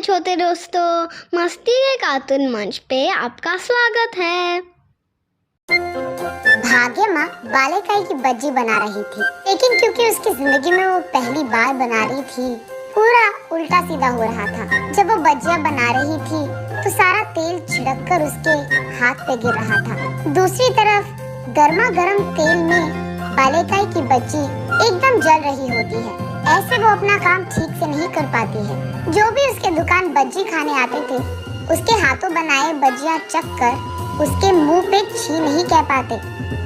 छोटे दोस्तों, मस्ती के कार्टून मंच पे आपका स्वागत है। भाग्य माँ बालेकाई की बज्जी बना रही थी, लेकिन क्योंकि उसकी जिंदगी में वो पहली बार बना रही थी, पूरा उल्टा सीधा हो रहा था। जब वो बज्जियाँ बना रही थी तो सारा तेल छिड़क कर उसके हाथ पे गिर रहा था। दूसरी तरफ गर्मा गर्म तेल में बालेकाई की बज्जी एकदम जल रही होती है। ऐसे वो अपना काम ठीक से नहीं कर पाती है। जो भी उसके दुकान बज्जी खाने आते थे, उसके हाथों बनाए बज्जियाँ चख कर उसके मुंह पे छी नहीं कह पाते,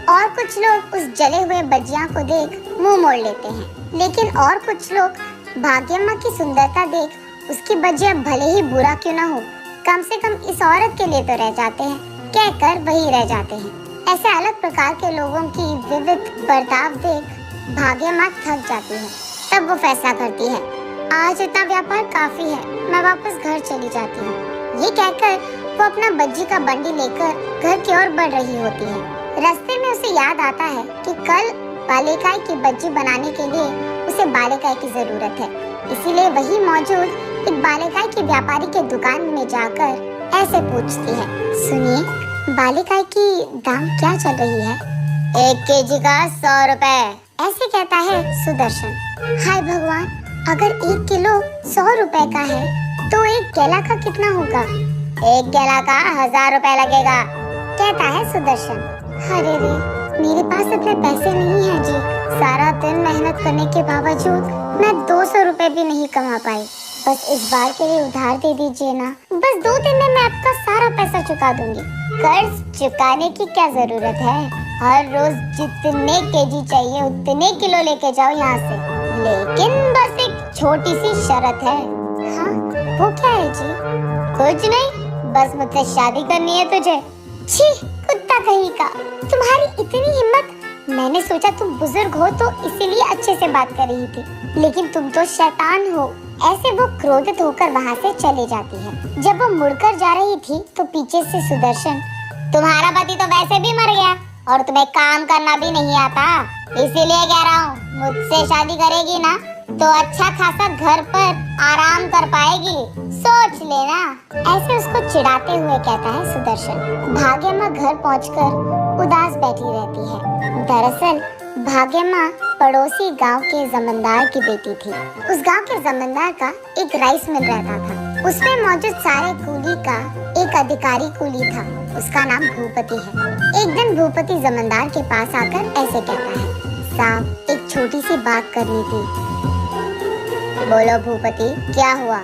और कुछ लोग उस जले हुए बज्जियाँ को देख मुंह मोड़ लेते हैं। लेकिन और कुछ लोग भाग्यम्मा की सुंदरता देख उसकी बज्जियाँ भले ही बुरा क्यों ना हो, कम से कम इस औरत के लिए तो रह जाते हैं कहकर वही रह जाते हैं। ऐसे अलग प्रकार के लोगों की विविध बर्ताव देख भाग्यम्मा थक जाती है। तब वो फैसला करती है, आज इतना व्यापार काफी है, मैं वापस घर चली जाती हूँ। ये कहकर वो अपना बज्जी का बंडी लेकर घर की ओर बढ़ रही होती है। रास्ते में उसे याद आता है कि कल बालेकाई की बज्जी बनाने के लिए उसे बालेकाई की जरूरत है। इसीलिए वही मौजूद एक बालेकाई के व्यापारी के दुकान में जाकर ऐसे पूछती है, सुनिए, बालेकाई की दाम क्या चल रही है? 1 केजी का 100 रुपए, ऐसे कहता है सुदर्शन। हाय भगवान, अगर 1 किलो 100 रुपए का है तो एक केला का कितना होगा? 1 केला का 1000 रुपए लगेगा, कहता है सुदर्शन। अरे रे, मेरे पास इतने पैसे नहीं हैं जी। सारा दिन मेहनत करने के बावजूद मैं 200 रुपए भी नहीं कमा पाई। बस इस बार के लिए उधार दे दीजिए ना। बस 2 दिन में मैं आपका सारा पैसा चुका दूंगी। कर्ज चुकाने की क्या जरूरत है? हर रोज जितने केजी चाहिए उतने किलो लेके जाओ यहाँ से। लेकिन बस एक छोटी सी शर्त है। हाँ, वो क्या है जी? कुछ नहीं, बस मुझसे शादी करनी है तुझे। छी, कुत्ता कहीं का, तुम्हारी इतनी हिम्मत। मैंने सोचा तुम बुजुर्ग हो तो इसीलिए अच्छे से बात कर रही थी, लेकिन तुम तो शैतान हो। ऐसे वो क्रोधित होकर वहाँ से चली जाती है। जब वो मुड़कर जा रही थी तो पीछे से सुदर्शन, तुम्हारा पति तो वैसे भी मर गया और तुम्हें काम करना भी नहीं आता, इसीलिए कह रहा हूँ, मुझसे शादी करेगी ना तो अच्छा खासा घर पर आराम कर पाएगी, सोच लेना। ऐसे उसको चिढ़ाते हुए कहता है सुदर्शन। भाग्यम्मा घर पहुंचकर उदास बैठी रहती है। दरअसल भाग्यम्मा पड़ोसी गांव के जमींदार की बेटी थी। उस गांव के जमींदार का एक राइस मिल रहता था। उसमें मौजूद सारे कूली का एक अधिकारी कूली था, उसका नाम भूपति है। एक दिन भूपति जमींदार के पास आकर ऐसे कहता है, साहब, एक छोटी सी बात करनी थी। बोलो भूपति, क्या हुआ?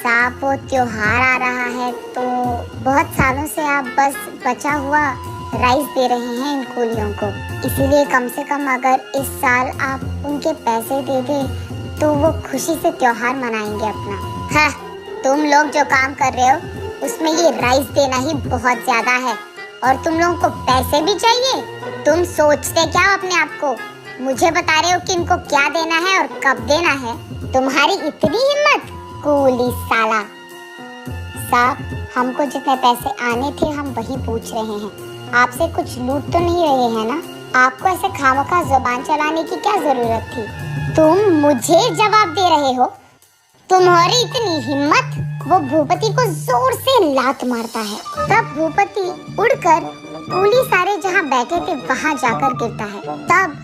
साहब, वो त्योहार आ रहा है तो बहुत सालों से आप बस बचा हुआ राइस दे रहे हैं इन कूलियों को, इसीलिए कम से कम अगर इस साल आप उनके पैसे दे दें तो वो खुशी से त्योहार मनाएंगे अपना। हाँ, तुम लोग जो काम कर रहे हो उसमें ये राइस देना ही बहुत ज्यादा है, और तुम लोगों को पैसे भी चाहिए। तुम सोचते क्या हो अपने आप को? मुझे बता रहे हो कि इनको क्या देना है और कब देना है? तुम्हारी इतनी हिम्मत, कूली साला। साहब, हमको जितने पैसे आने थे हम वही पूछ रहे हैं, आपसे कुछ लूट तो नहीं रहे हैं ना? आपको ऐसे खामखा जुबान चलाने की क्या जरूरत थी? तुम मुझे जवाब दे रहे हो? तुम्हारी इतनी हिम्मत? वो भूपति को जोर से लात मारता है। तब भूपति उड़कर कूली सारे जहाँ बैठे थे वहाँ जाकर गिरता है। तब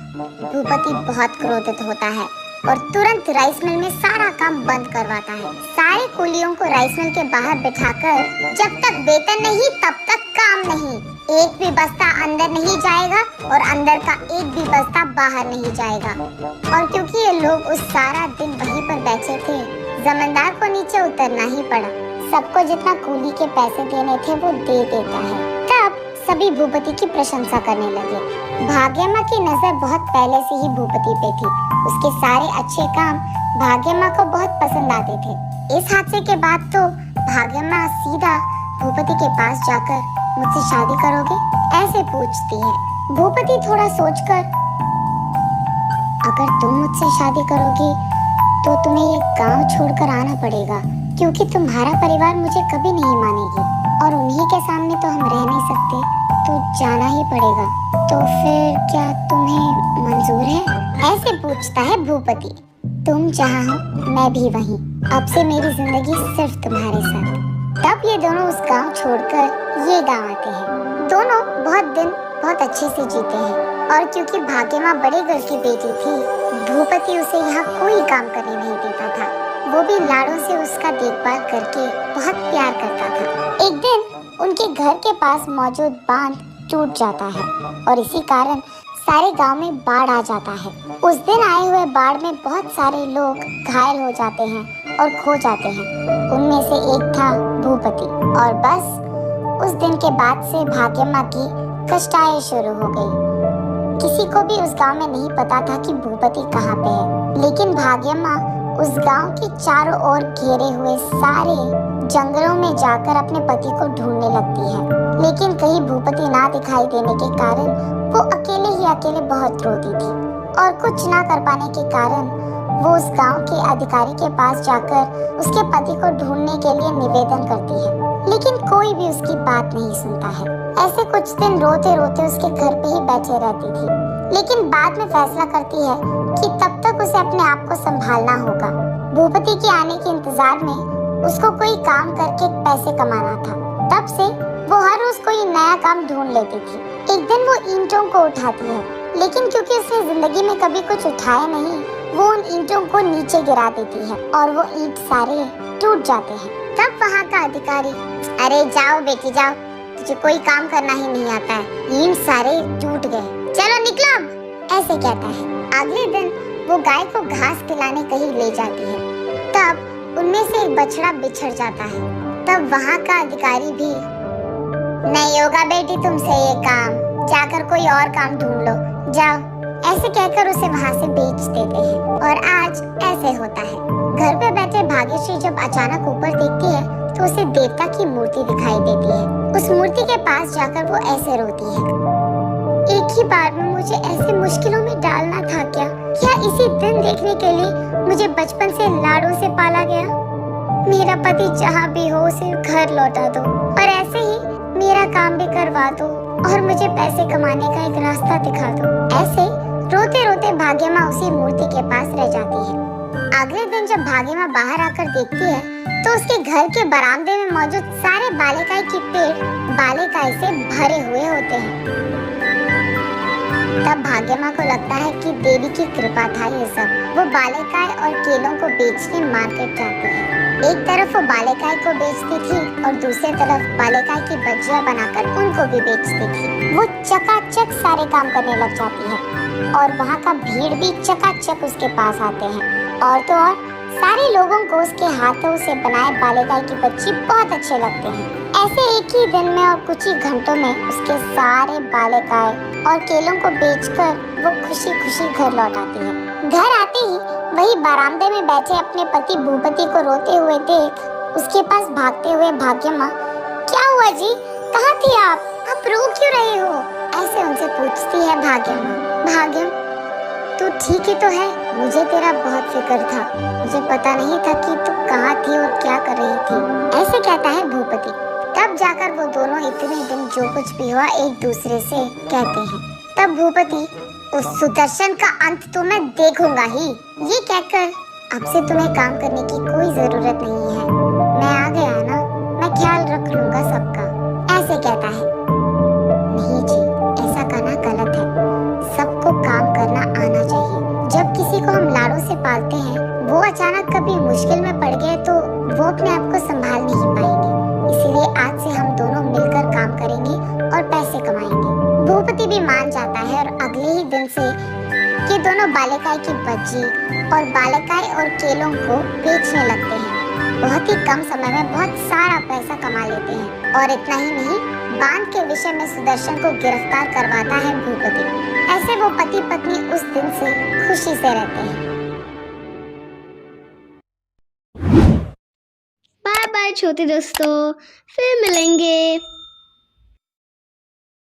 भूपति बहुत क्रोधित होता है और तुरंत राइस मिल में सारा काम बंद करवाता है। सारे कूलियों को राइस मिल के बाहर बिठाकर, जब तक वेतन नहीं तब तक काम नहीं, एक भी बस्ता अंदर नहीं जाएगा और अंदर का एक भी बस्ता बाहर नहीं जाएगा। और क्योंकि ये लोग उस सारा दिन वहीं पर बैठे थे, जमींदार को नीचे उतरना ही पड़ा। सबको जितना कूली के पैसे देने थे वो दे देता है। तब सभी भूपति की प्रशंसा करने लगे। भाग्यम्मा की नजर बहुत पहले से ही भूपति पे थी। उसके सारे अच्छे काम भाग्यम्मा को बहुत पसंद आते थे। इस हादसे के बाद तो भाग्यम्मा सीधा भूपति के पास जाकर, मुझसे शादी करोगे? ऐसे पूछती है। भूपति थोड़ा सोचकर, अगर तुम मुझसे शादी करोगी तो तुम्हें ये गांव छोड़कर आना पड़ेगा, क्योंकि तुम्हारा परिवार मुझे कभी नहीं मानेगी और उन्हीं के सामने तो हम रह नहीं सकते, तो जाना ही पड़ेगा। तो फिर क्या तुम्हें मंजूर है? ऐसे पूछता है भूपति। तुम जहाँ हो मैं भी वहीं, अब से मेरी जिंदगी सिर्फ तुम्हारे साथ। तब ये दोनों उस गांव छोड़कर ये गांव आते हैं। दोनों बहुत दिन बहुत अच्छे से जीते हैं और क्योंकि भाग्य माँ बड़े घर की बेटी थी, भूपति उसे यहाँ कोई काम करने नहीं देता था। वो भी लाड़ों से उसका देखभाल करके बहुत प्यार करता था। एक दिन उनके घर के पास मौजूद बांध टूट जाता है और इसी कारण सारे गांव में बाढ़ आ जाता है। उस दिन आए हुए बाढ़ में बहुत सारे लोग घायल हो जाते हैं और खो जाते हैं। उनमें से एक था भूपति। और बस उस दिन के बाद से भाग्यम्मा की कष्टाएं शुरू हो गई। किसी को भी उस गांव में नहीं पता था कि भूपति कहाँ पे है, लेकिन भाग्यम्मा उस गांव के चारों ओर घेरे हुए सारे जंगलों में जाकर अपने पति को ढूंढने लगती है। लेकिन कहीं भूपति ना दिखाई देने के कारण वो अकेले ही अकेले बहुत रोती थी और कुछ ना कर पाने के कारण वो उस गांव के अधिकारी के पास जाकर उसके पति को ढूंढने के लिए निवेदन करती है, लेकिन कोई भी उसकी बात नहीं सुनता है। ऐसे कुछ दिन रोते रोते उसके घर पे ही बैठे रहती थी, लेकिन बाद में फैसला करती है कि तब तक उसे अपने आप को संभालना होगा। भूपति के आने के इंतजार में उसको कोई काम करके पैसे कमाना था। तब से वो हर रोज कोई नया काम ढूंढ लेती थी। एक दिन वो ईंटों को उठाती है, लेकिन क्योंकि उसने जिंदगी में कभी कुछ उठाया नहीं, वो उन ईंटों को नीचे गिरा देती है और वो ईंट सारे टूट जाते हैं। तब वहाँ का अधिकारी, अरे जाओ बेटी जाओ, तुझे कोई काम करना ही नहीं आता है, ईंट सारे टूट गए, चलो निकलो ऐसे कहता है। अगले दिन वो गाय को घास खिलाने कहीं ले जाती है। तब उनमें से एक बछड़ा बिछड़ जाता है। तब वहाँ का अधिकारी भी, नहीं होगा बेटी तुमसे ये काम, जाकर कोई और काम ढूंढ लो, जाओ, ऐसे कहकर उसे वहाँ से बेच देते हैं। और आज ऐसे होता है। घर पे बैठे भाग्यश्री जब अचानक ऊपर देखती है तो उसे देवता की मूर्ति दिखाई देती है। उस मूर्ति के पास जाकर वो ऐसे रोती है, एक ही बार में मुझे ऐसे मुश्किलों में डालना था क्या इसी दिन देखने के लिए मुझे बचपन से लाड़ों से पाला गया? मेरा पति जहाँ भी हो उसे घर लौटा दो और ऐसे ही मेरा काम भी करवा दो और मुझे पैसे कमाने का एक रास्ता दिखा दो। ऐसे रोते रोते भाग्यम्मा उसी मूर्ति के पास रह जाती है। अगले दिन जब भाग्यम्मा बाहर आकर देखती है तो उसके घर के बरामदे में मौजूद सारे बालेकाई के पेड़ बालेकाई से भरे हुए होते हैं। तब भाग्यम्मा को लगता है कि देवी की कृपा था ये सब। वो बालेकाई और केलों को बेचने मार्केट जाती है। एक तरफ वो बालेकाई को बेचती थी और दूसरी तरफ बालेकाई की भजिया बनाकर उनको भी बेचती थी। वो चकाचक सारे काम करने लग जाती है और वहाँ का भीड़ भी चकाचक उसके पास आते हैं। और तो और सारे लोगों को उसके हाथों से बनाए बालेकाई की बच्ची बहुत अच्छे लगते हैं। ऐसे एक ही दिन में और कुछ ही घंटों में उसके सारे बालेकाई और केलों को बेचकर वो खुशी खुशी घर लौट आती है। घर आते ही वही बरामदे में बैठे अपने पति भूपति को रोते हुए देख उसके पास भागते हुए भाग्यम्मा, क्या हुआ जी, कहाँ थी आप रो क्यों रहे हो? ऐसे उनसे पूछती है भाग्यम्मा। भाग्यम, तू ठीक ही तो है? मुझे तेरा बहुत फिक्र था, मुझे पता नहीं था कि तू कहाँ थी और क्या कर रही थी, ऐसे कहता है भूपति। तब जाकर वो दोनों इतने दिन जो कुछ भी हुआ एक दूसरे से कहते हैं। तब भूपति, उस सुदर्शन का अंत तो मैं देखूंगा ही, ये कहकर अब से तुम्हें काम करने की कोई जरूरत नहीं है, मैं आ गया ना, मैं ख्याल रख लूंगा सबका, ऐसे कहता है। नहीं जी, ऐसा करना गलत है, सबको काम करना आना चाहिए। जब किसी को हम लाड़ों से पालते हैं, वो अचानक कभी मुश्किल में पड़ गए तो वो अपने आप को संभाल नहीं पाएंगे। इसीलिए आज से हम दोनों मिलकर काम करेंगे और पैसे कमाएंगे। भूपति भी मान जाता है और अगले ही दिन से ये दोनों बालेकाई की भज्जी और बालेकाई और केलों को बेचने लगते हैं। बहुत ही कम समय में बहुत सारा पैसा कमा लेते हैं और इतना ही नहीं, बांध के विषय में सुदर्शन को गिरफ्तार करवाता है भूपति। ऐसे वो पति पत्नी उस दिन से खुशी से रहते हैं। बाय बाय छोटे दोस्तों, फिर मिलेंगे।